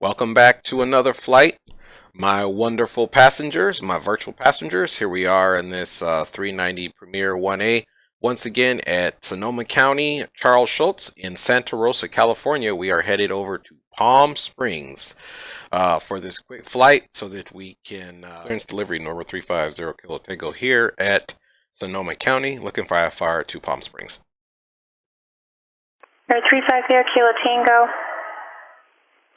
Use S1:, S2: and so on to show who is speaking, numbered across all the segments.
S1: Welcome back to another flight, my wonderful passengers, my virtual passengers. Here we are in this 390 Premier 1A, once again at Sonoma County, Charles Schultz in Santa Rosa, California. We are headed over to Palm Springs for this quick flight so that we can clearance delivery number 350 Kilo Tango here at Sonoma County, looking for IFR to Palm Springs.
S2: 350 Kilo Tango.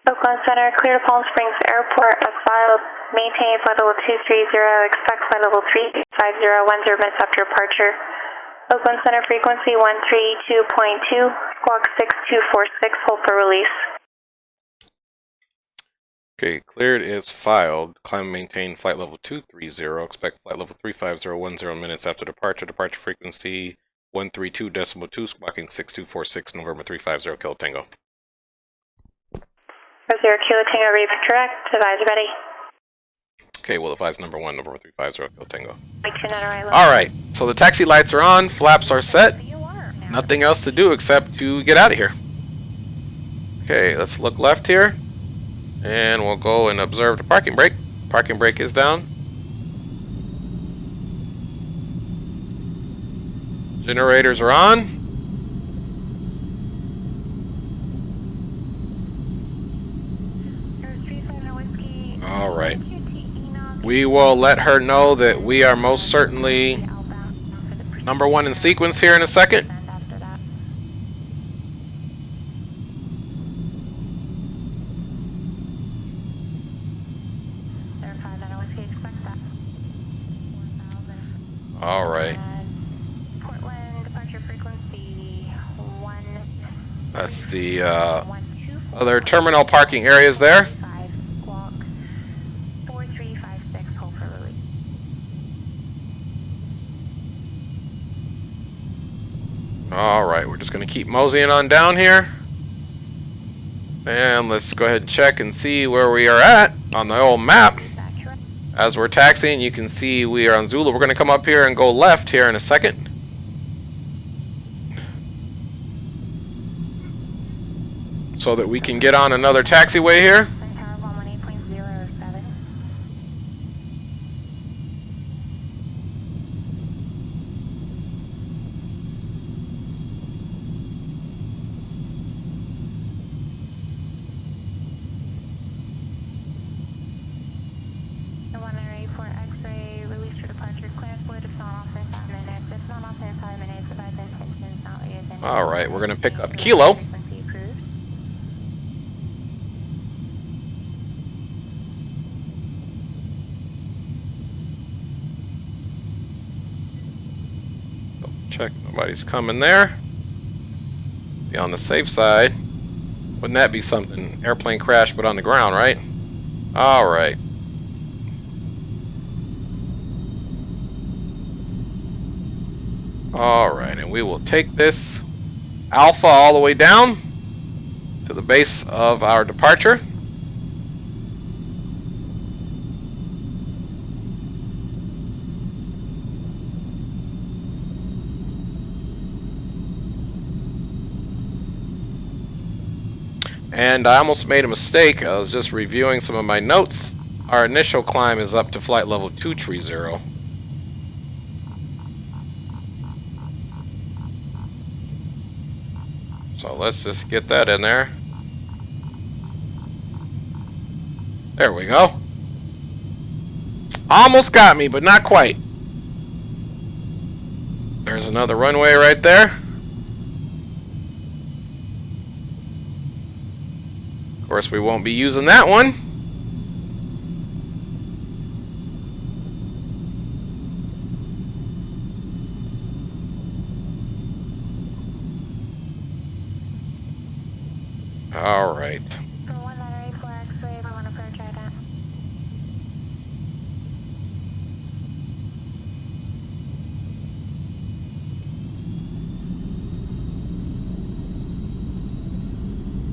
S2: Oakland Center, clear to Palm Springs Airport as filed. Maintain flight level 230. Expect flight level 350 minutes after departure. Oakland Center frequency 132.2. Squawk 6246. Hold for release.
S1: Okay, cleared is filed. Climb and maintain flight level 230. Expect flight level 350 minutes after departure. Departure frequency 132.2. Squawking 6246. November 350 Kilo Tango.
S2: 0 Kilo Tango, read correct. Advise ready.
S1: Okay, we'll advise number 1, November 350 Kilo Tango.
S2: Right.
S1: Alright, so the taxi lights are on, flaps are set. Nothing else to do except to get out of here. Okay, let's look left here. And we'll go and observe the parking brake. Parking brake is down. Generators are on. Alright. We will let her know that we are most certainly number 1 in sequence here in a second. Alright. That's the other terminal parking areas there. Alright, we're just going to keep moseying on down here. And let's go ahead and check and see where we are at on the old map. As we're taxiing, you can see we are on Zulu. We're going to come up here and go left here in a second. So that we can get on another taxiway here. Alright, we're going to pick up Kilo. Check, nobody's coming there. Be on the safe side. Wouldn't that be something? Airplane crash but on the ground, right? Alright. Alright, and we will take this Alpha all the way down to the base of our departure. And I almost made a mistake. I was just reviewing some of my notes. Our initial climb is up to flight level 230. So let's just get that in there. There we go. Almost got me, but not quite. There's another runway right there. Of course, we won't be using that one. All right.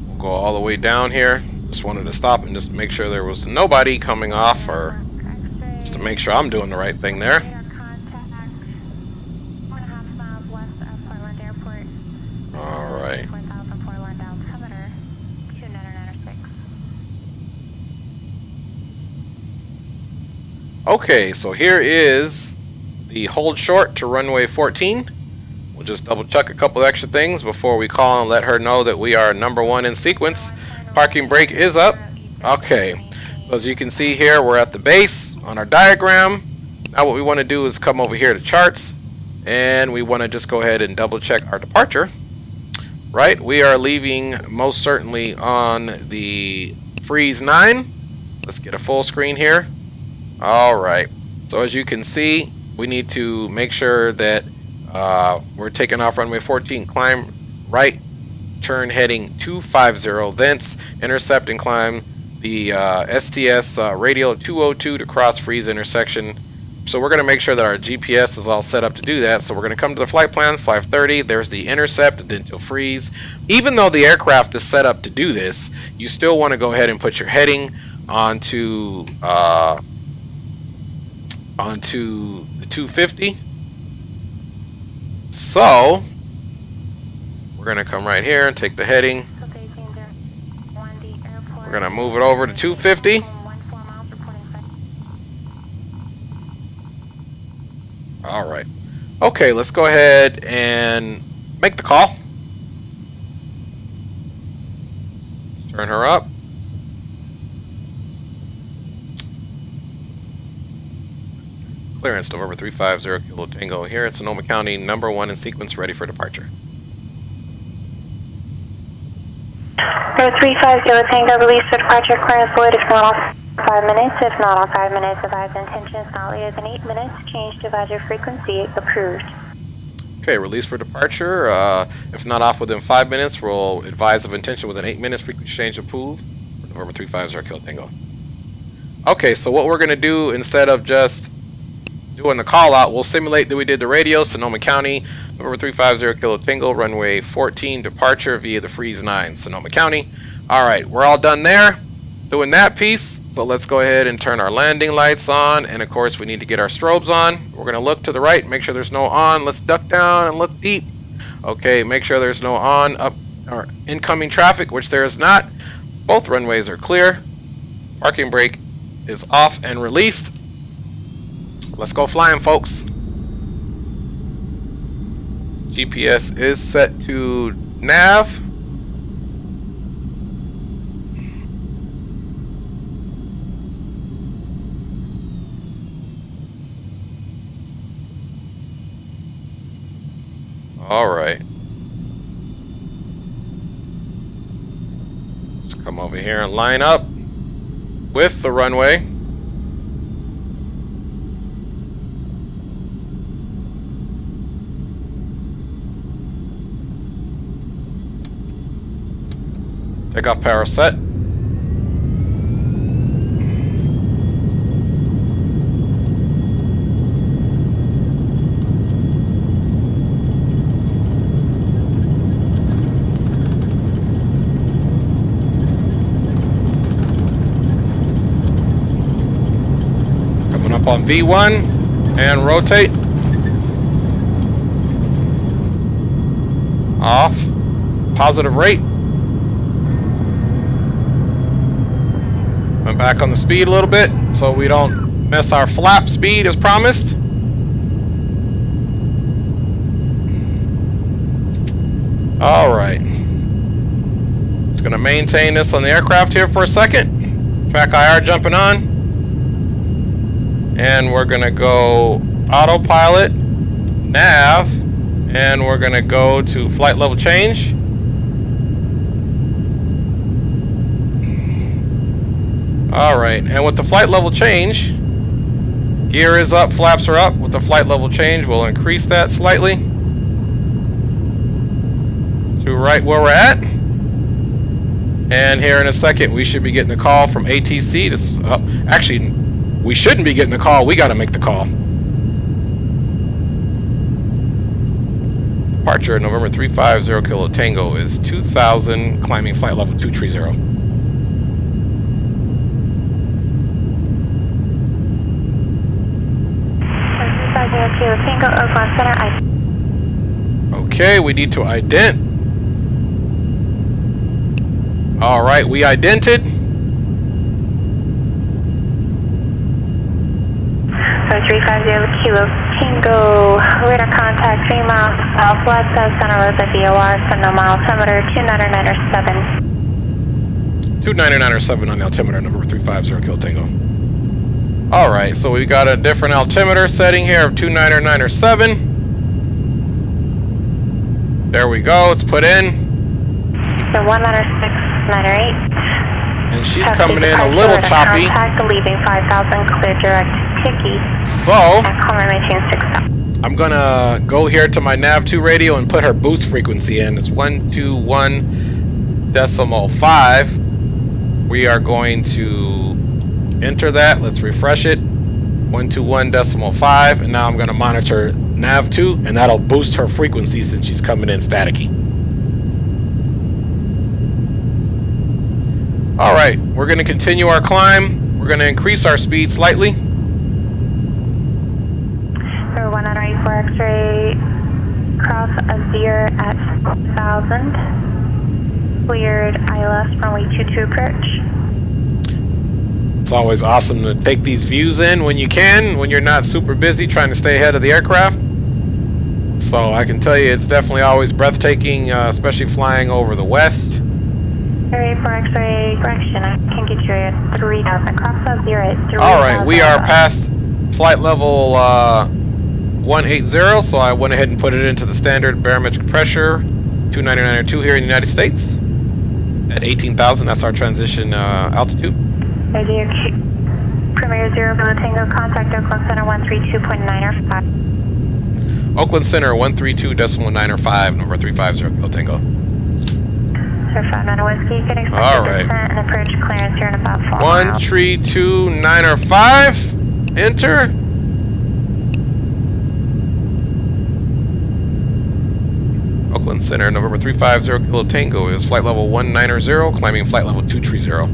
S1: We'll go all the way down here. Just wanted to stop and just make sure there was nobody coming off, or just to make sure I'm doing the right thing there. All right. Okay, so here is the hold short to runway 14. We'll just double check a couple extra things before we call and let her know that we are #1 in sequence. Parking brake is up. Okay, so as you can see here, we're at the base on our diagram. Now what we want to do is come over here to charts, and we want to just go ahead and double check our departure. Right, we are leaving most certainly on the Freeze 9. Let's get a full screen here. Alright, so as you can see, we need to make sure that we're taking off runway 14, climb right, turn heading 250, thence intercept and climb the STS radial 202 to cross freeze intersection. So we're going to make sure that our GPS is all set up to do that. So we're going to come to the flight plan, 530, there's the intercept, then to freeze. Even though the aircraft is set up to do this, you still want to go ahead and put your heading onto the 250. So we're going to come right here and take the heading. We're going to move it over to 250. Alright. Okay, let's go ahead and make the call. Let's turn her up. Clearance November 350 Kilo Tango here at Sonoma County, #1 in sequence, ready for departure.
S2: Number 350 Tango, release for departure, clearance void if not off 5 minutes. If not on 5 minutes, advise intentions not later than 8 minutes. Change to advisor frequency approved.
S1: Okay, release for departure. If not off within 5 minutes, we'll advise of intention within 8 minutes. Frequency change approved for November 350 Kilo Tango. Okay, so what we're going to do instead of just doing the call out, we'll simulate that we did the radio, Sonoma County, November 350 Kilo Tango, runway 14, departure via the Freeze 9, Sonoma County. Alright, we're all done there, doing that piece. So let's go ahead and turn our landing lights on, and of course we need to get our strobes on. We're going to look to the right, make sure there's no on. Let's duck down and look deep. Okay, make sure there's no on, up, or incoming traffic, which there is not. Both runways are clear. Parking brake is off and released. Let's go flying, folks. GPS is set to nav. All right. Let's come over here and line up with the runway. Takeoff power set. Coming up on V1 and rotate. Off. Positive rate. Went back on the speed a little bit so we don't miss our flap speed as promised. Alright. Just going to maintain this on the aircraft here for a second. Track IR jumping on. And we're going to go autopilot, nav, and we're going to go to flight level change. Alright, and with the flight level change, gear is up, flaps are up. With the flight level change, we'll increase that slightly to right where we're at. And here in a second, we should be getting a call from ATC to... actually, we shouldn't be getting the call. We got to make the call. Departure November 350 Kilo Tango is 2000, climbing flight level 230. Okay, we need to ident. Alright, we idented.
S2: 350 Kilo Tango, radar contact 3 miles southwest of Santa Rosa VOR, Sonoma altimeter 29907.
S1: 29907 on the altimeter, number 350 Kilo Tango. Alright, so we got a different altimeter setting here of 29907. There we go, it's put in.
S2: So 19698.
S1: And she's coming in a little choppy.
S2: Contact leaving 5000, clear direct Tiki.
S1: So,
S2: Maintain 6000.
S1: I'm gonna go here to my nav2 radio and put her boost frequency in. It's 121.5. We are going to enter that. Let's refresh it. 121.5. And now I'm gonna monitor nav2, and that'll boost her frequency since she's coming in staticky. Alright, we're going to continue our climb. We're going to increase our speed slightly.
S2: 184 X-ray, cross Azir at 1000. Cleared ILS runway 22 approach.
S1: It's always awesome to take these views in when you can, when you're not super busy trying to stay ahead of the aircraft. So I can tell you it's definitely always breathtaking, especially flying over the west.
S2: 384 X-ray correction, I can get you at 3000. Cross Azir at 3000.
S1: Alright, we are past flight level 180, so I went ahead and put it into the standard barometric pressure, 299.2 here in the United States. At 18,000, that's our transition altitude.
S2: Premier 0 Villa Tango, contact Oakland Center 132.905.
S1: Oakland Center 132.905, number 350 Kilo Tango.
S2: Sir, 5 Mountain Whiskey, can expect
S1: Alright.
S2: and approach clearance here in about 4 miles.
S1: 132.905, enter. Oakland Center, November 350 Kilo Tango is flight level 190, climbing flight level 230.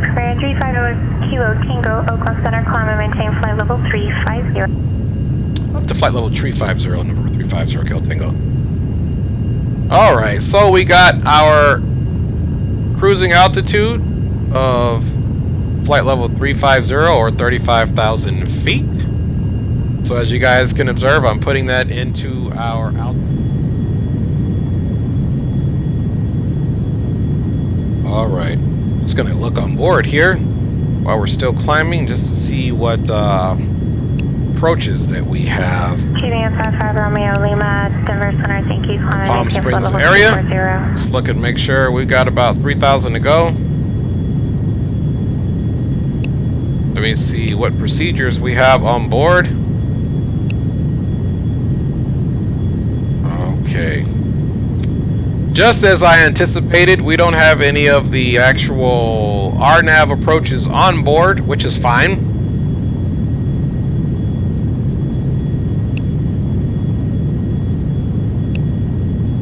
S2: Premier 350 Kilo Tango, Oakland Center, climb and maintain flight level 350.
S1: Up to flight level 350, number 350 Kilo Tango. Alright, so we got our cruising altitude of flight level 350 or 35,000 feet. So as you guys can observe, I'm putting that into our altitude. Alright, just going to look on board here while we're still climbing just to see what approaches that we have.
S2: Keeping at 55 Romeo Lima, Denver Center, thank you.
S1: Palm Springs area. Let's look and make sure we've got about 3,000 to go. Let me see what procedures we have on board. Okay. Just as I anticipated, we don't have any of the actual RNAV approaches on board, which is fine.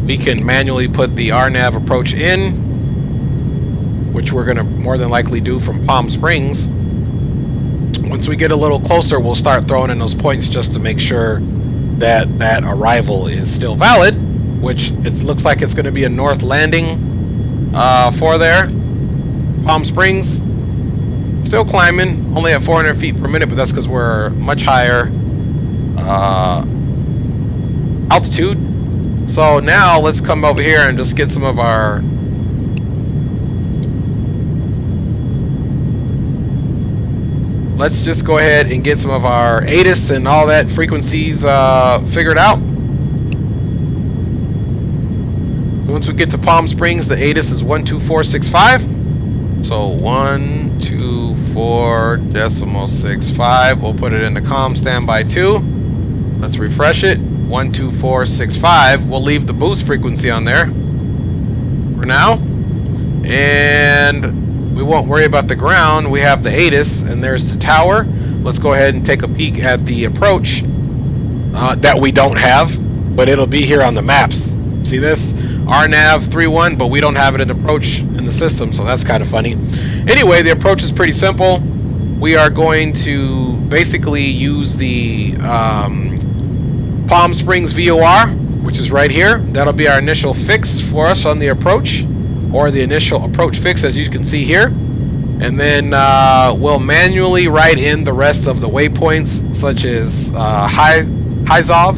S1: We can manually put the RNAV approach in, which we're going to more than likely do from Palm Springs. Once we get a little closer, we'll start throwing in those points just to make sure that that arrival is still valid, which it looks like it's going to be a north landing for there. Palm Springs, still climbing, only at 400 feet per minute, but that's because we're much higher altitude. So now let's come over here and just get some of our let's just go ahead and get some of our ATIS and all that frequencies figured out. So once we get to Palm Springs, the ATIS is 12465. So 124.65. We'll put it in the comm standby 2. Let's refresh it. 12465. We'll leave the boost frequency on there for now, and we won't worry about the ground. We have the ATIS, and there's the tower. Let's go ahead and take a peek at the approach that we don't have, but it'll be here on the maps. See this? RNAV 31, but we don't have it in approach in the system, so that's kind of funny. Anyway, the approach is pretty simple. We are going to basically use the Palm Springs VOR, which is right here. That'll be our initial fix for us on the approach, or the initial approach fix, as you can see here. And then we'll manually write in the rest of the waypoints, such as Hyzov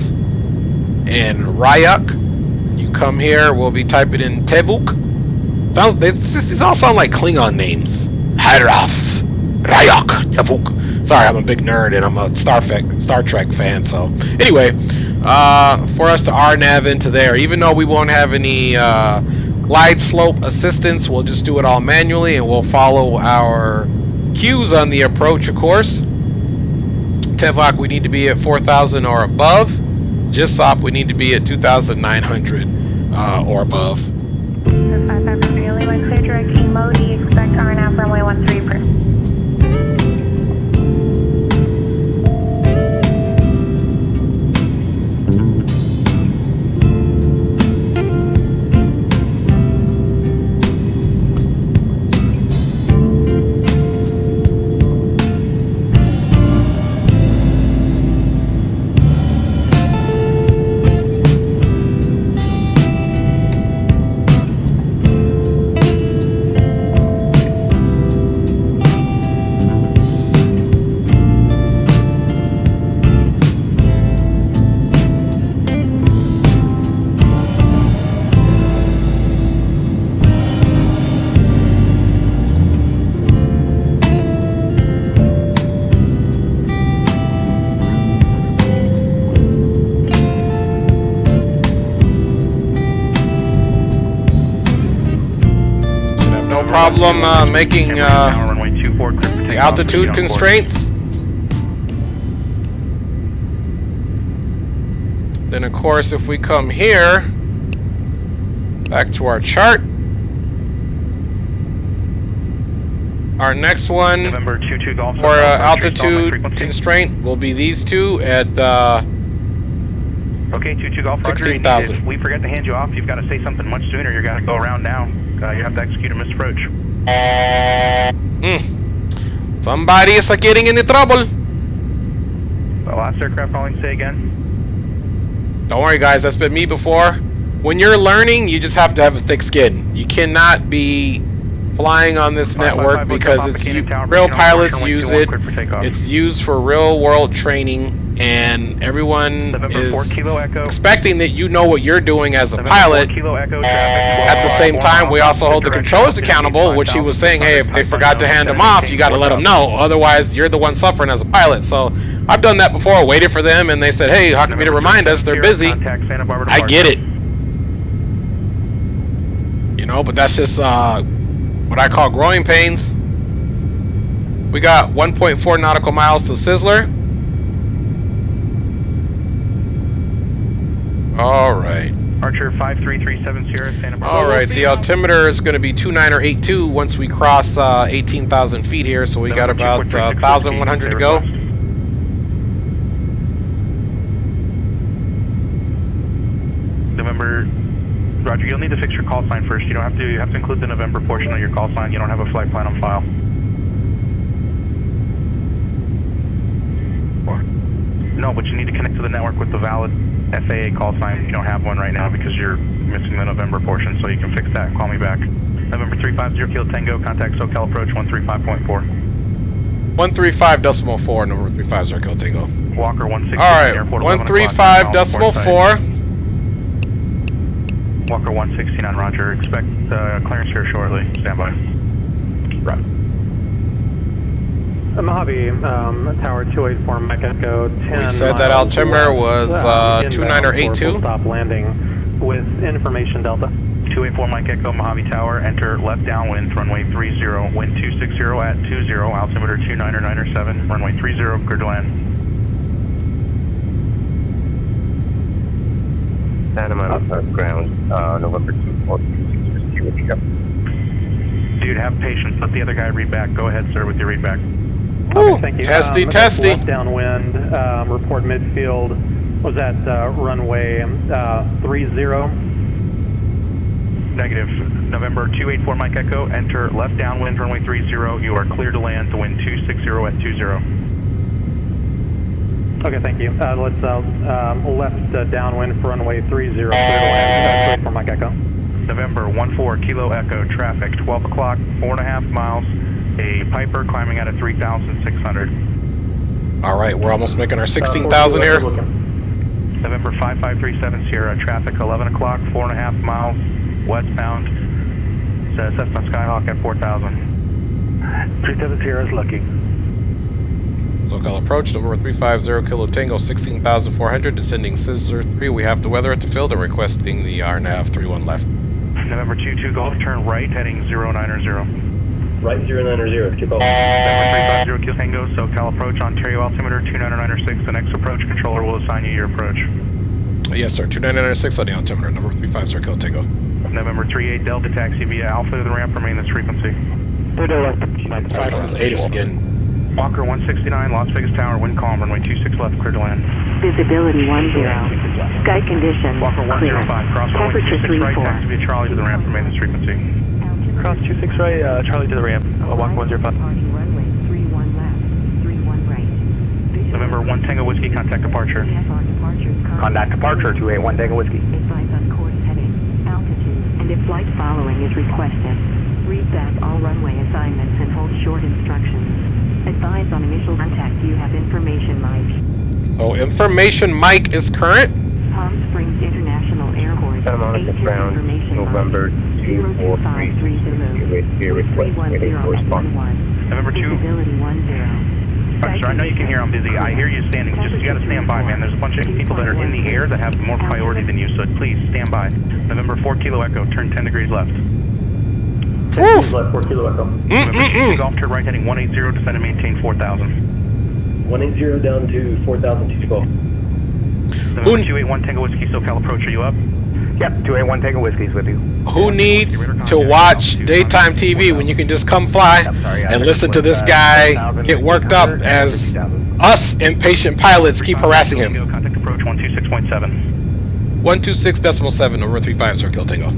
S1: and Ryuk. You come here, we'll be typing in Tevuk. These all sound like Klingon names. Hyraf, Ryuk, Tevuk. Sorry, I'm a big nerd and I'm a Star Trek fan. So anyway, for us to RNAV into there, even though we won't have any glide slope assistance, we'll just do it all manually, and we'll follow our cues on the approach, of course. Tevok, we need to be at 4,000 or above. Jissop, we need to be at 2,900 or above.
S2: 553 Leeway clear direct Modi, expect RNAV runway 13 per.
S1: Problem making the altitude constraints. Then of course if we come here back to our chart, our next one for altitude constraint will be these two at
S3: okay, 22 Golf
S1: 16,000.
S3: If we forget to hand you off, you've got to say something much sooner. You're going to go around now. You have to execute a missed approach.
S1: Somebody is getting into trouble.
S3: The last aircraft calling, say again.
S1: Don't worry guys, that's been me before. When you're learning, you just have to have a thick skin. You cannot be flying on this network because it's real pilots use it. It's used for real world training, and everyone is expecting that you know what you're doing as a pilot. At the same time, we also hold the controllers accountable, which he was saying, hey, if they forgot to hand them off, you got to let them know. Otherwise, you're the one suffering as a pilot. So I've done that before, waited for them, and they said, hey, how come you to remind us? They're busy. I get it. You know, but that's just what I call growing pains. We got 1.4 nautical miles to Sizzler. Alright.
S3: Archer 53370 Santa Rosa.
S1: Alright, the altimeter is going to be 2982 once we cross 18,000 feet here, so we got about 1,100 to go.
S3: November, Roger, you'll need to fix your call sign first. You have to include the November portion of your call sign. You don't have a flight plan on file. No, but you need to connect to the network with the valid FAA call sign. You don't have one right now because you're missing the November portion, so you can fix that. Call me back. November 350 Kilo Tango, contact SoCal approach 135.4.
S1: 135.4, November 350 Kilo Tango.
S3: Walker 160.
S1: Alright, 135.4.
S3: Walker 169, Roger. Expect clearance here shortly. Stand by. Right.
S4: Mojave, Tower 284, Mike Echo 10.
S1: We said that altimeter was 2982.
S4: Stop landing with information Delta.
S3: 284 Mike Echo, Mojave Tower, enter left downwind, runway 30, wind 260 at 20, altimeter 2997, runway 30, clear to land.
S5: Santa Rosa ground, November 2426.
S3: Dude, have patience. Let the other guy read back. Go ahead, sir, with your read back.
S1: Ooh,
S4: Okay, thank you.
S1: testy.
S4: Left downwind, report midfield. Was that runway 30?
S3: Negative. November 284 Mike Echo, enter left downwind, runway 30. You are clear to land to wind 260 at 20.
S4: Okay, thank you. Let's left downwind for runway 30, clear to land. For Mike Echo.
S3: November 14 Kilo Echo, traffic 12 o'clock, 4.5 miles, A Piper climbing out at 3,600.
S1: All right, we're almost making our 16,000 here.
S3: November 5537 Sierra, traffic 11 o'clock, 4.5 miles westbound. Says Cessna Skyhawk at 4,000.
S4: 37 Sierra is looking.
S1: SoCal approach, November 350 Kilo Tango, 16,400, descending Scissor 3. We have the weather at the field and requesting the RNAV 31 left.
S3: November 22 Golf, turn right, heading 090.
S5: Right 090, keep up.
S3: November 350 Kilo Tango, SoCal approach, Ontario altimeter 29906. The next approach controller will assign you your approach.
S1: Yes, sir. 2996 on the altimeter, number 350 Kilo Tango.
S3: November 38 Delta taxi via Alpha to the ramp, remain this frequency.
S1: 5 for this ATIS again.
S3: Walker 169, Las Vegas Tower, wind calm, runway 26 left, clear to land.
S6: Visibility 10. Sky condition
S3: Walker
S6: clear.
S3: 105, cross runway
S6: Temperature
S3: 26 right,
S6: 34.
S3: taxi via Charlie to the ramp, remain this frequency.
S4: Cross 26 right, Charlie to the ramp. Walker 105.
S6: Parking runway 31 left, 31 right.
S3: November 1 Tango Whiskey, contact departure.
S5: Contact departure, 281 Tango Whiskey.
S6: Advise on course heading, altitude, and if flight following is requested, read back all runway assignments and hold short instructions. Advise on initial contact. You have information, Mike.
S1: So information Mike is current.
S6: Palm Springs International Airport.
S5: Santa Monica ground, November 243. Request waiting for response.
S3: November 2.
S6: Visibility 10.
S3: Alright, sir, I know you can hear I'm busy. I hear you standing. Just you gotta stand by, man. There's a bunch of people that are in the air that have more priority than you, so please stand by. November 4 Kilo Echo, turn 10 degrees left.
S1: Woof.
S5: Left 4 Kilo Echo.
S3: November 2 Golf, turn right, heading 180, descend and maintain 4,000.
S5: 180 down to 4,000 to go.
S3: November 281 Tango Whiskey, SoCal approach, are you up?
S5: Yep, 281 Tango Whiskey's with you.
S1: Who needs to watch daytime TV when you can just come fly and listen to this guy get worked up as us impatient pilots keep harassing him?
S3: Contact approach 126.7.
S1: 126.7 over 350 Kilo Tango.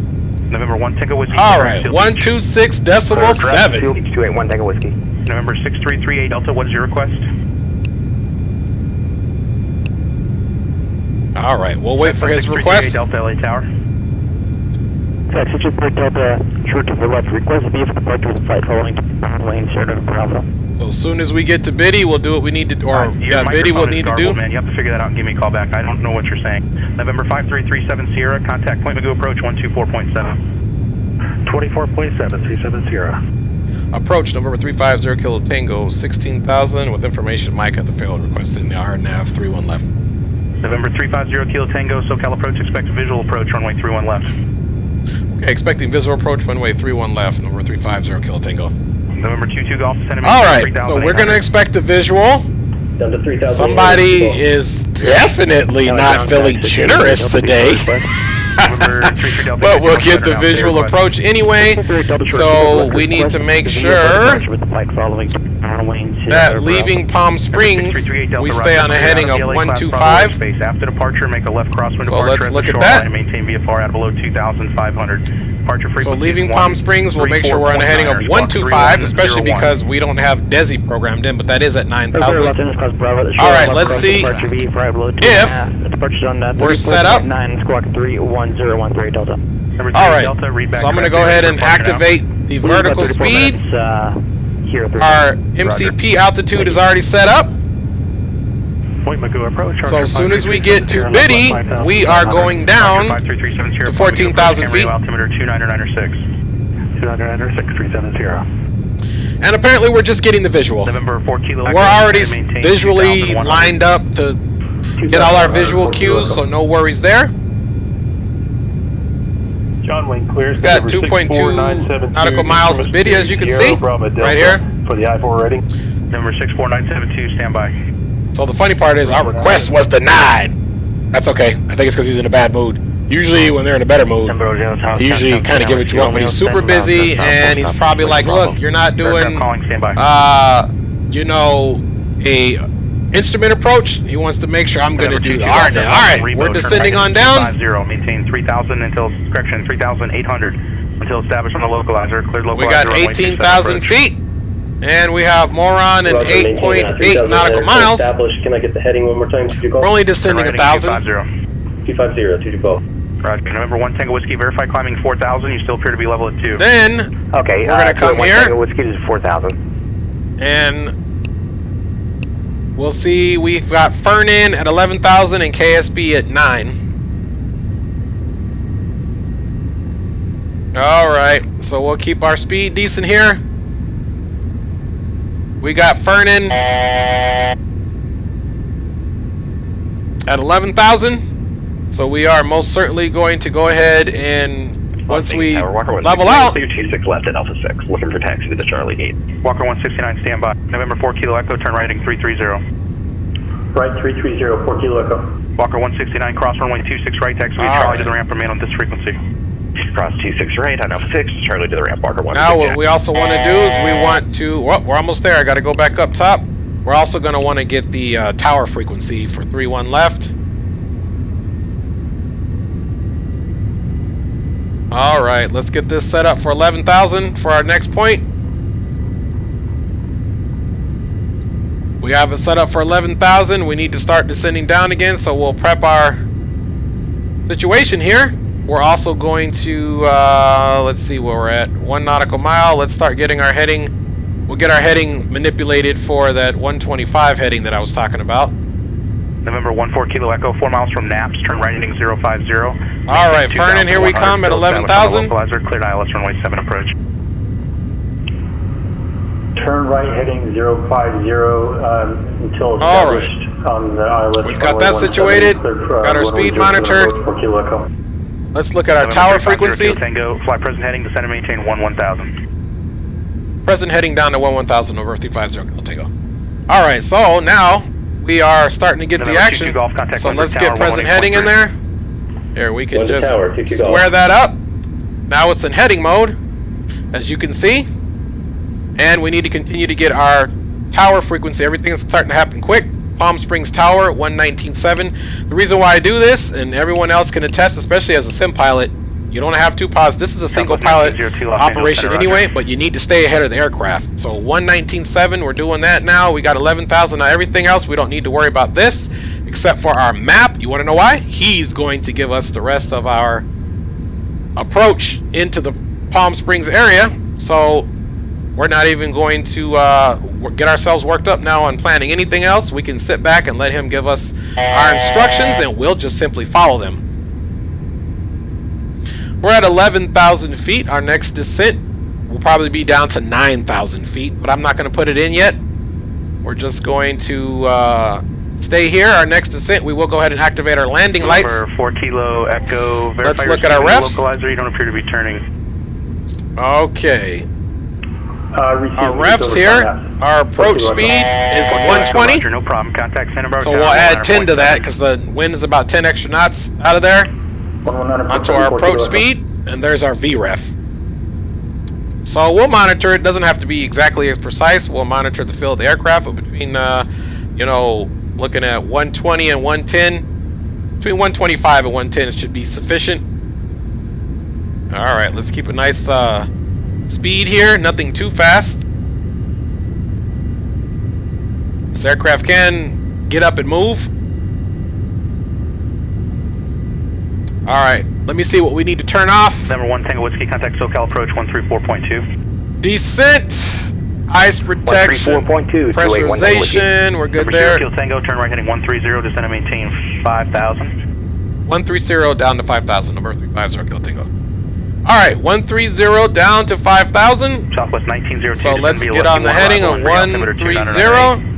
S3: November 1 Tango Whiskey.
S1: All right, 126.7.
S5: 281 Tango Whiskey.
S3: November 6338 Delta, what is your request?
S1: All right, we'll wait for his request.
S3: Delta LA Tower.
S4: Taxi 2 Delta, short to the left. Request vehicle departure with flight following lane, Sierra Bravo.
S1: So as soon as we get to Biddy, we'll do what we need to, or Biddy will need to do.
S3: Man, you have to figure that out and give me a call back. I don't know what you're saying. November 5337 Sierra, contact Point Magoo approach 124.7.
S4: 24.7, 37 Sierra.
S1: Approach November 350 Kilo Tango, 16,000 with information Mike at the field requesting the RNAV 31 left.
S3: November 350 Kilo Tango, SoCal approach, expect visual approach, runway 31 left.
S1: Okay, expecting visual approach, runway 31 left, November 350 Kilo Tango.
S3: November 22 Golf, descend.
S1: All right, so we're going to expect a visual.
S5: Down to 3,000.
S1: Somebody is definitely not feeling generous today. But we'll get the visual approach anyway, so we need to make sure that leaving Palm Springs, we stay on a heading of 125.
S3: After departure, make a left crosswind
S1: So let's look at that.
S3: and maintain VFR at below 2,500. Departure frequency
S1: So leaving Palm Springs, we'll make sure we're on a heading of 125, especially because we don't have Desi programmed in, but that is at 9,000. Alright, let's see if we're set up. Alright, so I'm going to go ahead and activate the vertical speed. Our MCP altitude is already set up.
S3: Point Magoo approach.
S1: So as soon as we get to Biddy, we are going down to 14,000 feet.
S3: Altimeter 29906.
S4: 29906, 370.
S1: And apparently we're just getting the visual.
S3: November 4 Kilo.
S1: We're already visually lined up to get all our visual cues, so no worries there.
S4: John Wayne clears.
S1: Got 2.2 nautical miles to Biddy, as you can see, right here.
S4: For the I-4 rating.
S3: Number 64972, stand by.
S1: So the funny part is our request was denied. That's okay. I think it's because he's in a bad mood. Usually when they're in a better mood, they usually kind of give what you want, but he's super busy and he's probably like, look, you're not doing, you know, a instrument approach. He wants to make sure I'm going to do the art now. All right, we're descending on down.
S3: Maintain 3,000 until, correction, 3,800 until established on the localizer. Cleared localizer.
S1: We got 18,000 feet. And we have Moron and 8.8 nautical miles.
S5: Can I get the heading one more time?
S1: We're only descending 1,000.
S5: 250, 2 to go.
S3: Roger. November 1 Tango Whiskey, verify climbing 4,000. You still appear to be level at 2.
S1: Then
S4: Okay,
S1: we're gonna come here.
S4: Tango Whiskey is 4,000.
S1: And we'll see. We've got Fernan at 11,000 and KSB at 9. All right, so we'll keep our speed decent here. We got Fernan at 11,000. So we are most certainly going to go ahead and once we level out.
S5: Clear 26 left at Alpha 6, looking for taxi to the Charlie 8.
S3: Walker 169, stand by. November 4 Kilo Echo, turn right heading 330.
S5: Right 330, 4 Kilo Echo.
S3: Walker 169, cross runway 26 right, taxi to Charlie to the ramp, remain on this frequency.
S5: Cross 26 right on Alpha 6, Charlie to the ramp, Walker 1.
S1: Now what we also want to do is we want to, well, we're almost there. I got to go back up top. We're also going to want to get the tower frequency for 3-1 left. All right, let's get this set up for 11,000 for our next point. We have it set up for 11,000. We need to start descending down again, so we'll prep our situation here. We're also going to, let's see where we're at. 1 nautical mile. Let's start getting our heading. We'll get our heading manipulated for that 125 heading that I was talking about.
S3: November 14 Kilo Echo, 4 miles from Naps, turn right heading 050.
S1: All right, Fernan, here we come at 11,000.
S3: Cleared ILS runway 7 approach.
S5: Turn right heading 050 until
S1: All right.
S5: established on the ILS.
S1: We've got that situated. Got our speed monitored.
S5: 4 Kilo Echo.
S1: Let's look at our tower frequency.
S3: Tango, fly present heading, descend and maintain 11,000.
S1: Present heading down to 11,000 over 350 Kilo Tango. All right, so now we are starting to get the action. So let's get present heading in there. Here, we can just square that up. Now it's in heading mode, as you can see. And we need to continue to get our tower frequency. Everything is starting to happen quick. Palm Springs Tower, 119.7. The reason why I do this, and everyone else can attest, especially as a sim pilot, you don't have 2 pods. This is a single pilot operation anyway, but you need to stay ahead of the aircraft. So 119.7, we're doing that now. We got 11,000. Now everything else, we don't need to worry about this, except for our map. You want to know why? He's going to give us the rest of our approach into the Palm Springs area. So we're not even going to get ourselves worked up now on planning anything else. We can sit back and let him give us our instructions, and we'll just simply follow them. We're at 11,000 feet. Our next descent will probably be down to 9,000 feet, but I'm not going to put it in yet. We're just going to stay here. Our next descent, we will go ahead and activate our landing lights.
S3: 4 Kilo Echo,
S1: let's look at our refs.
S3: Localizer, you don't appear to be turning.
S1: Okay. Our refs here, our approach speed is 120.
S3: No problem. Contact Santa Rosa.
S1: So we'll add 10 to that because the wind is about 10 extra knots out of there. Onto our approach speed, and there's our VREF. So we'll monitor it. Doesn't have to be exactly as precise. We'll monitor the field of the aircraft, but between, you know, looking at 120 and 110, between 125 and 110 should be sufficient. All right, let's keep a nice speed here, nothing too fast. This aircraft can get up and move. Alright, let me see what we need to turn off.
S3: Number 1 Tango Whiskey, contact SoCal approach 134.2.
S1: Descent, ice protection,
S4: 134.2,
S1: pressurization, we're good there.
S3: Kilo Tango, turn right heading 130, descend and maintain 5,000.
S1: 130 down to 5,000, number 350 Kilo Tango. Alright, 130 down to 5,000.
S3: Southwest 1902.
S1: So let's get on the heading of 130.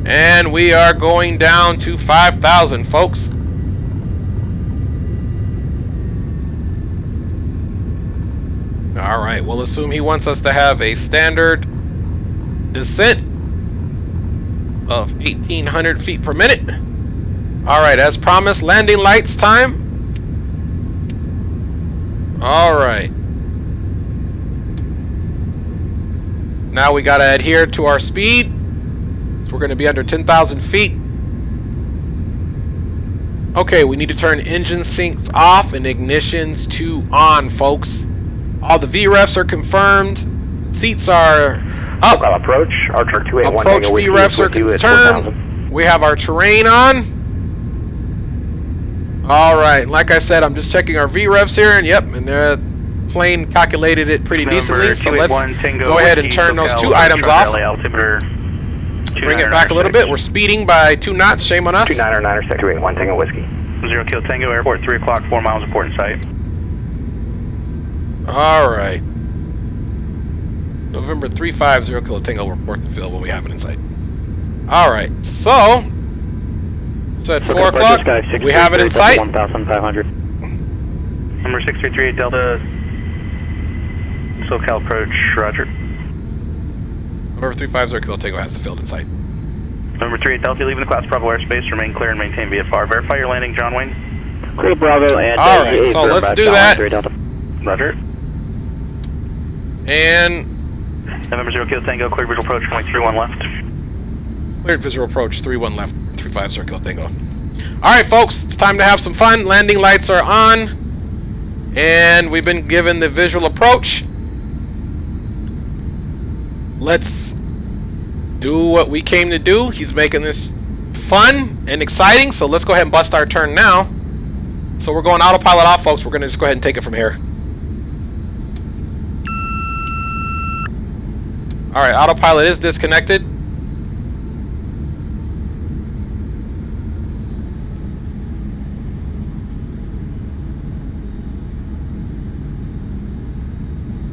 S1: And we are going down to 5,000, folks. Alright, we'll assume he wants us to have a standard descent of 1,800 feet per minute. Alright, as promised, landing lights time. Alright. Now we gotta adhere to our speed. So we're gonna be under 10,000 feet. Okay, we need to turn engine sinks off and ignitions to on, folks. All the VREFs are confirmed. Seats are up.
S4: Approach, Archer 281.
S1: Approach VREFs are confirmed. We have our terrain on. Alright, like I said, I'm just checking our VREVs here, and yep, and the plane calculated it pretty decently, so let's go ahead and turn those 2 items off. Bring it back a little bit. We're speeding by 2 knots, shame on us.
S4: 299er, Sector 81, Tango Whiskey.
S3: 0 Kilo Tango, airport 3 o'clock, 4 miles, report in sight.
S1: Alright. November 350 Kilo Tango, report the field when we have it in sight. Alright, so at 4 o'clock, we have it in sight.
S4: 1,500.
S3: Number 6338 Delta, SoCal approach, roger.
S1: November 350 Kilo Tango has the field in sight.
S3: Number 38 Delta, leaving the class Bravo airspace, remain clear and maintain VFR. Verify your landing, John Wayne.
S4: Clear Bravo and
S1: alright, so let's do that.
S3: Roger.
S1: And
S3: November 0 Kilo Tango, clear visual approach, runway 31 left.
S1: cleared visual approach, 31 left, 350 Kilo Tango. Alright folks, it's time to have some fun. Landing lights are on. And we've been given the visual approach. Let's do what we came to do. He's making this fun and exciting, so let's go ahead and bust our turn now. So we're going autopilot off, folks. We're going to just go ahead and take it from here. Alright, autopilot is disconnected.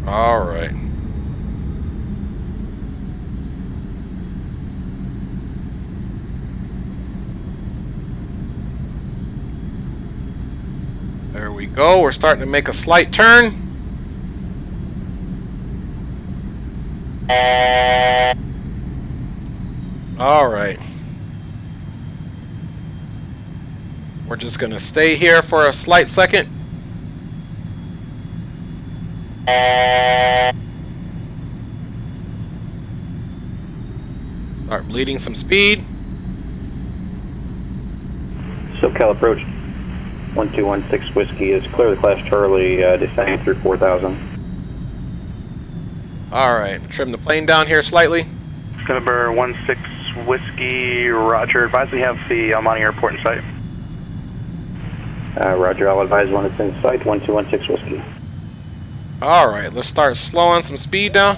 S1: Alright. There we go. We're starting to make a slight turn. Alright. We're just going to stay here for a slight second. Start bleeding some speed.
S4: SoCal approach 1216 Whiskey is clear the class Charlie, descending through 4,000.
S1: Alright, trim the plane down here slightly.
S3: November 16 Whiskey, roger. Advise we have the Almani airport in sight.
S4: Roger, I'll advise when it's in sight, 1216 Whiskey.
S1: Alright, let's start slowing some speed down.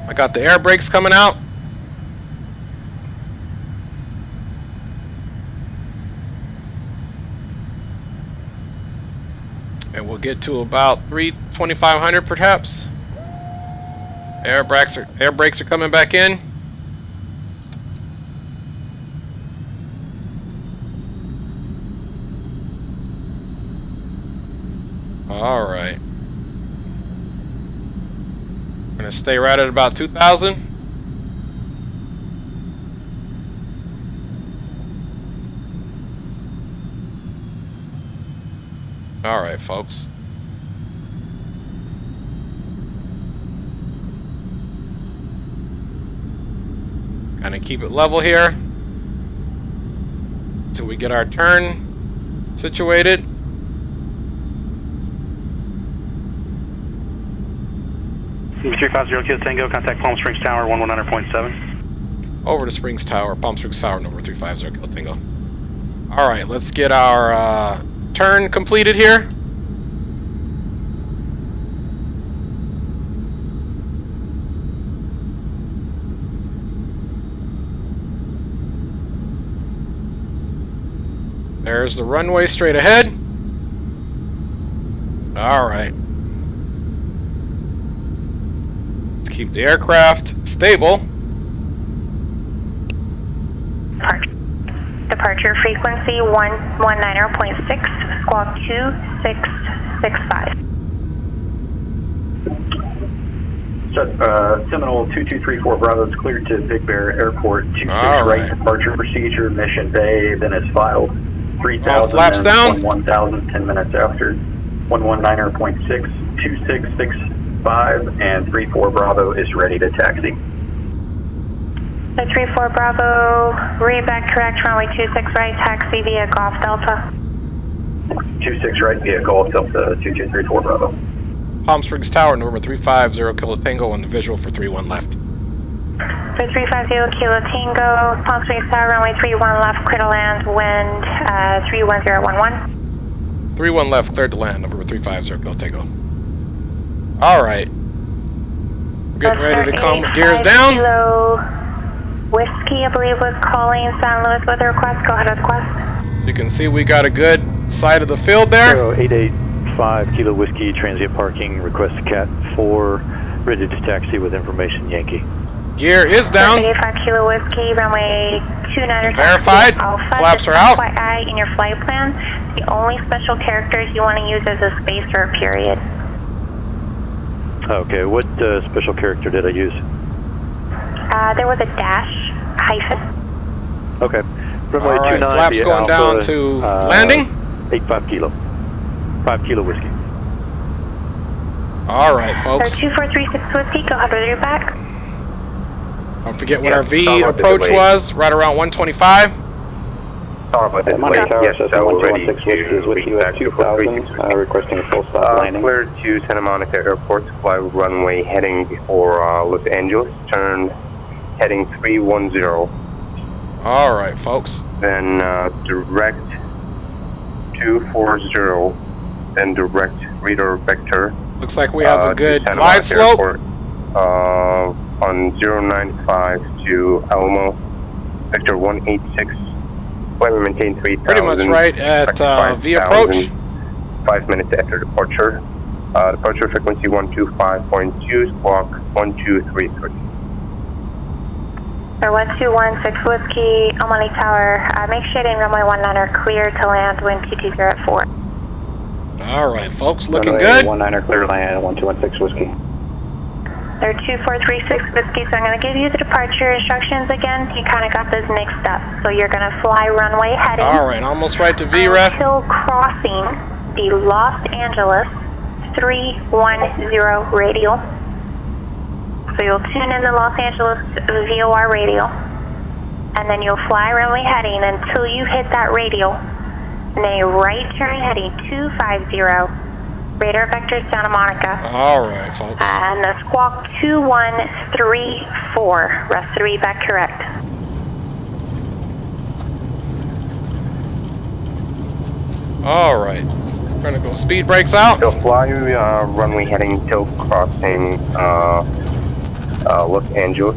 S1: I got the air brakes coming out. And we'll get to about 3,500 perhaps. Air brakes are coming back in. Alright. We're going to stay right at about 2,000. Alright, folks. Kind of keep it level here until we get our turn situated.
S3: Number 350 Kilo Tango, contact Palm Springs Tower, 119.7.
S1: Over to Springs Tower, Palm Springs Tower, number 350 Kilo Tango. Alright, let's get our turn completed here. There's the runway straight ahead. Alright. Let's keep the aircraft stable.
S2: Departure frequency 119.6, squawk 2665.
S5: Seminole 2234 Bravo is cleared to Big Bear Airport. 26 right departure procedure, Mission Bay, then is filed. 3,000
S1: flaps down.
S5: 1,000, 10 minutes after. 119.6, 2665, and 34 Bravo is ready to taxi.
S2: The 34 Bravo, read back correct, runway 26 right, taxi via Golf Delta.
S5: 26 right via Golf Delta 2234 Bravo.
S1: Palm Springs Tower, number 350 Kilo Tango on the visual for 31 left.
S2: For 350 Kilo Tango, Palm Springs Tower, runway 31 left, clear to land, wind 31011.
S1: 31 left, cleared to land, over 350 Kilo Tango. Alright. Getting ready to come, gears down.
S2: Kilo Whiskey, I believe, was calling San Luis with a request. Go ahead with the request.
S1: So you can see we got a good side of the field there.
S4: 0885 Kilo Whiskey, transient parking, request a Cat 4, ready to taxi with information Yankee.
S1: Gear is down.
S2: 85 Kilo Whiskey, runway 29.
S1: Verified. Flaps are out.
S2: FYI, in your flight plan, the only special characters you want to use is a space or a period.
S4: Okay, what special character did I use?
S2: There was a dash, hyphen.
S4: Okay. Runway
S1: All right,
S4: 29,
S1: flaps going down to landing.
S4: 85 Kilo. 5 Kilo Whiskey.
S1: All right, folks.
S2: 2436 Whiskey, go ahead with your back.
S1: Don't forget what our V approach was, right around 125.
S5: Sorry about that.
S4: Monday Tower,
S5: Yes,
S4: so
S5: so
S4: 1216 Whiskey is with you at 2000, requesting a full stop landing.
S7: Clear to Santa Monica Airport, fly runway heading for Los Angeles, turn heading 310,
S1: All right, folks.
S7: then direct 240, then direct radar vector.
S1: Looks like we have a good
S7: to Santa
S1: glide
S7: Monica
S1: slope.
S7: Airport, on 095 to Alamo, vector 186. Flight will maintain 3,000.
S1: Pretty much right at V approach.
S7: 5 minutes after departure. Departure frequency 125.2, squawk 1233.
S2: 1216 Whiskey, Omani Tower, make sure in runway 19 are clear to land, wind 220 at 4.
S1: All right, folks, looking
S4: Runway
S1: good.
S4: 19 clear to land, 1216 Whiskey.
S2: They're 2436 Whiskey, so I'm going to give you the departure instructions again. You kind of got those mixed up. So you're going to fly runway heading.
S1: All right, almost right to VREF.
S2: Until crossing the Los Angeles 310 radial. So you'll tune in the Los Angeles VOR radial. And then you'll fly runway heading until you hit that radial. And then a right turn heading 250. Radar vector Santa Monica.
S1: All right, folks.
S2: And the squawk 2134. Rest 3 back correct.
S1: All right. We're gonna go speed brakes out.
S7: So fly runway heading till crossing Los Angeles,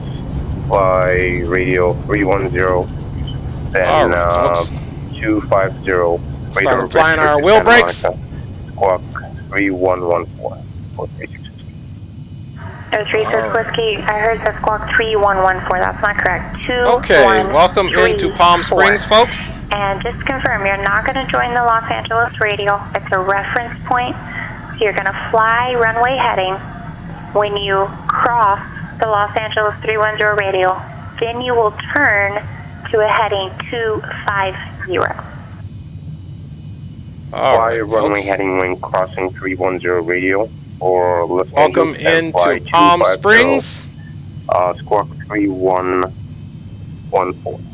S7: fly radio 310, then
S1: All right, folks.
S7: 250.
S1: Start applying our wheel brakes.
S7: Squawk 3114. 436.
S2: 36 Whiskey, I heard the squawk 3114, that's not correct.
S1: Okay, welcome into Palm Springs, folks.
S2: And just to confirm, you're not going to join the Los Angeles radial. It's a reference point. So you're going to fly runway heading. When you cross the Los Angeles 310 radial, then you will turn to a heading 250.
S1: All
S7: Fly
S1: right,
S7: runway
S1: folks.
S7: heading when crossing 310 radio or Los
S1: Welcome
S7: Angeles, and fly
S1: into Palm
S7: 250,
S1: Springs.
S7: Squawk 3114.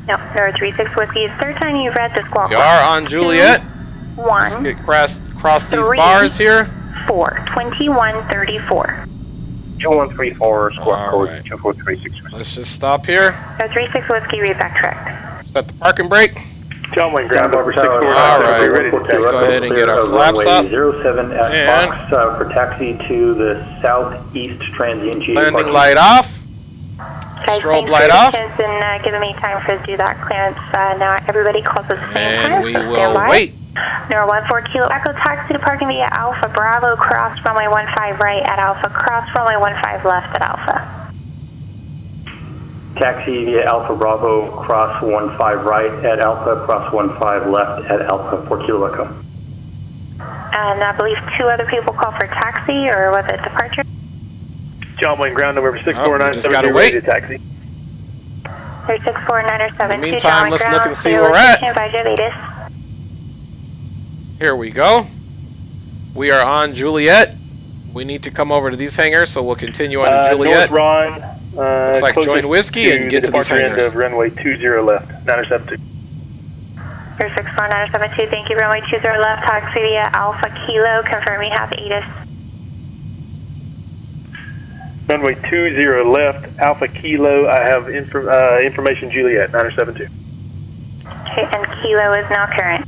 S2: No, there are 36 Whiskey. Third time you've read the squawk.
S1: We are on Juliet.
S2: 1,
S1: Let's get cross these
S2: 3,
S1: bars here.
S2: 4, 2134.
S7: 2134, squawk
S1: All
S7: code
S1: right.
S7: 2436.
S1: Let's just stop here.
S2: So 36 Whiskey, read back correct.
S1: Set the parking brake.
S5: John Wayne ground over 649.
S1: All right, let's go ahead and get our flaps up.
S5: 07 at
S1: And
S5: Fox for taxi to the southeast transient GA
S1: landing
S5: parking.
S1: light off.
S2: Guys,
S1: Strobe
S2: thanks
S1: light
S2: for your
S1: off.
S2: patience and giving me time for us to do that clearance. Now everybody calls at the same time.
S1: And we
S2: so
S1: will
S2: stand by.
S1: wait.
S2: Number 14 Kilo Echo taxi to parking via Alpha Bravo, cross runway 15 right at Alpha, cross runway 15 left at Alpha.
S5: Taxi via Alpha Bravo, cross 15 right at Alpha, cross 15 left at Alpha for Kilo Echo.
S2: And I believe 2 other people called for taxi, or was it departure?
S8: John Wayne ground number 649.
S1: we just gotta wait.
S8: Taxi.
S2: 3649 or 72.
S1: In the meantime, let's look and see where we're at. Here we go. We are on Juliet. We need to come over to these hangars, so we'll continue on to Juliet.
S8: North Ron.
S1: Looks like join whiskey and get to these
S8: departure end
S1: hangars.
S8: of runway 20 left, 972.
S2: 3649 or 72, thank you. Runway 20 left, taxi via Alpha Kilo. Confirm you have ATIS.
S8: Runway 20 left, Alpha Kilo. I have information Juliet, 972.
S2: Okay, and Kilo is now current.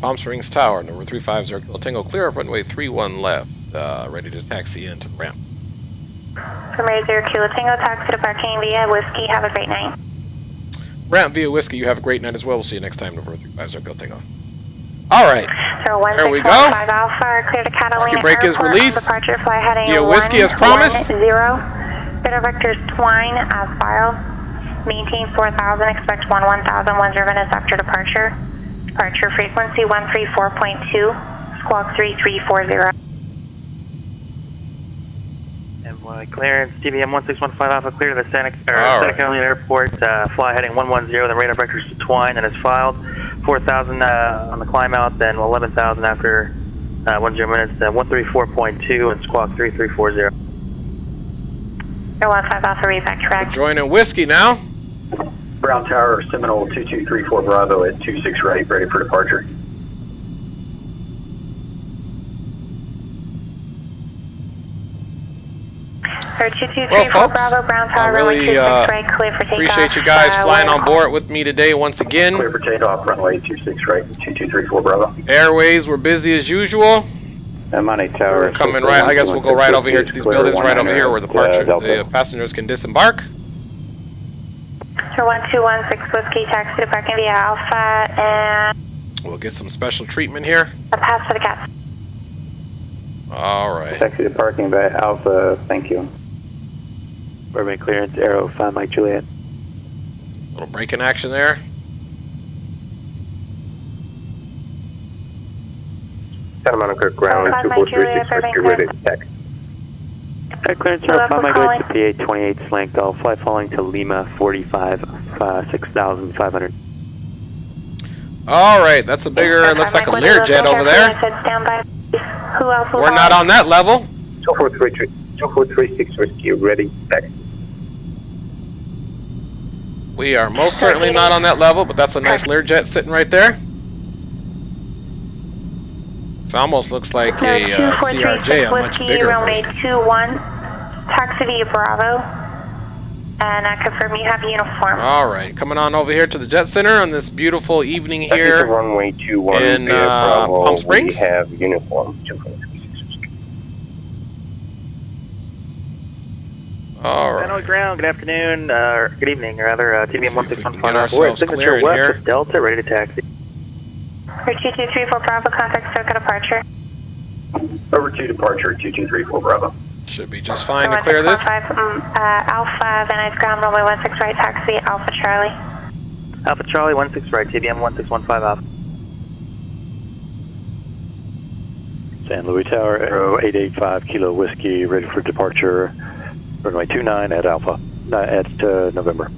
S1: Palm Springs Tower, number 350 Kilo Tango, clear of runway 31 left, ready to taxi into the ramp.
S2: From 80 Kilo Tango, taxi to parking via Whiskey. Have a great night.
S1: Ramp via Whiskey, you have a great night as well. We'll see you next time, number 350 Kilo Tango. Alright, there we go.
S2: Alpha, clear to Catalina
S1: Parking brake is
S2: Airport,
S1: released.
S2: Departure flight heading
S1: Via Whiskey as promised.
S2: 110. Beta vectors Twine as filed. Maintain 4000, expect 1000, 10 minutes after departure. Departure frequency 134.2, squawk 3340.
S4: And clearance, TBM 1615 Alpha, clear to the Santa Catalina Airport, fly heading 110, then radar vectors to Twine, then is filed. 4,000 on the climb out, then 11,000 after 10 minutes, then 134.2 and squawk 3340.
S2: 15 Alpha, read back track.
S1: Joining Whiskey now.
S5: Brown Tower, Seminole 2234 Bravo at 26 right, ready for departure.
S1: Well, folks, I really appreciate you guys flying on board with me today once again.
S5: Clear for takeoff, runway 26 right, 2234 Bravo.
S1: Airways were busy as usual.
S7: Money Tower.
S1: We're coming right, I guess we'll go right over here to these buildings right over here where the passengers can disembark.
S2: 1216 Whiskey, taxi to parking via Alpha, and
S1: we'll get some special treatment here.
S2: a pass for the cats.
S1: Alright.
S7: Taxi to parking by Alpha, thank you.
S4: Burbank clearance, Aero 5 Mike Juliet.
S1: Little braking action there.
S7: Santa Monica ground, 2436, Whiskey, ready to taxi.
S4: Clearance, Aero 5 Mike Juliet to PA 28 slant Golf, fly falling to Lima 45, 6,500.
S1: Alright, that's a bigger, looks like a Learjet over there.
S2: Who else will
S1: We're not on that level.
S7: 2436, Whiskey, ready to taxi.
S1: We are most certainly not on that level, but that's a nice Learjet sitting right there. It almost looks like a CRJ, a much bigger
S2: runway
S1: version.
S2: 21, taxi via Bravo, and I confirm you have uniform.
S1: Alright, coming on over here to the Jet Center on this beautiful evening here
S7: runway 21
S1: in Palm Springs.
S7: We have uniform.
S1: Alright.
S4: Ground, good afternoon, or good evening, rather, TBM 1615
S1: get ourselves clearing here.
S4: Delta, ready to taxi.
S2: 2234 Bravo, contact Soka departure.
S5: Over to departure, 2234 Bravo.
S1: Should be just fine to clear this.
S2: Alpha, Van Nuys ground, runway 16 right, taxi, Alpha Charlie.
S4: Alpha Charlie, 16 right, TBM 1615 Alpha.
S9: San Luis Tower, Aero 885 Kilo Whiskey, ready for departure. Runway 29 at Alpha, at November.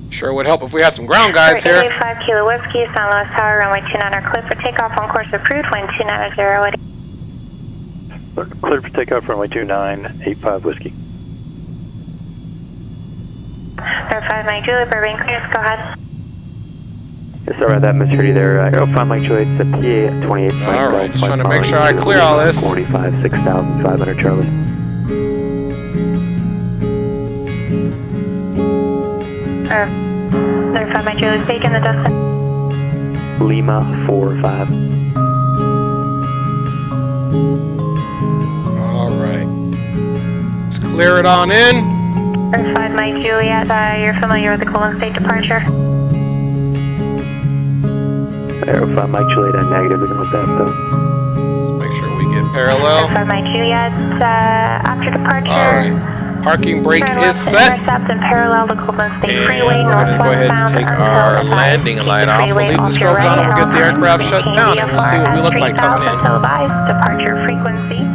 S1: Sure would help if we had some ground guides here.
S2: 885 Kilo Whiskey, San Luis Tower, runway 29 are clear for takeoff on course approved, wind 290.
S9: Clear for takeoff, runway 29, 85 Whiskey.
S2: Air 5 Mike Juliet, Burbank clears, go ahead.
S4: Yes, sorry about that, Miss Trudy there. Aero 5 Mike Juliet, to PA 28.
S1: Alright, just trying to make sure I clear all this.
S4: 45, 6,500 Charlie.
S2: Air 5 Mike Juliet, stake in the Dustin.
S4: Lima 45.
S1: Alright. Let's clear it on in.
S2: Air 5 Mike Juliet, you're familiar with the Golden State departure?
S4: Aero 5 Mike Juliet, negative, we can look that though.
S1: Let's make sure we get parallel.
S2: Air 5 Mike Juliet, after departure.
S1: Alright. Parking brake is set.
S2: Intercept and parallel the Golden State
S1: And
S2: Freeway,
S1: we're going to go ahead and take our landing light off. We'll leave the strobes on and we'll get the aircraft shut down and we'll see what we look like coming in.
S2: Departure frequency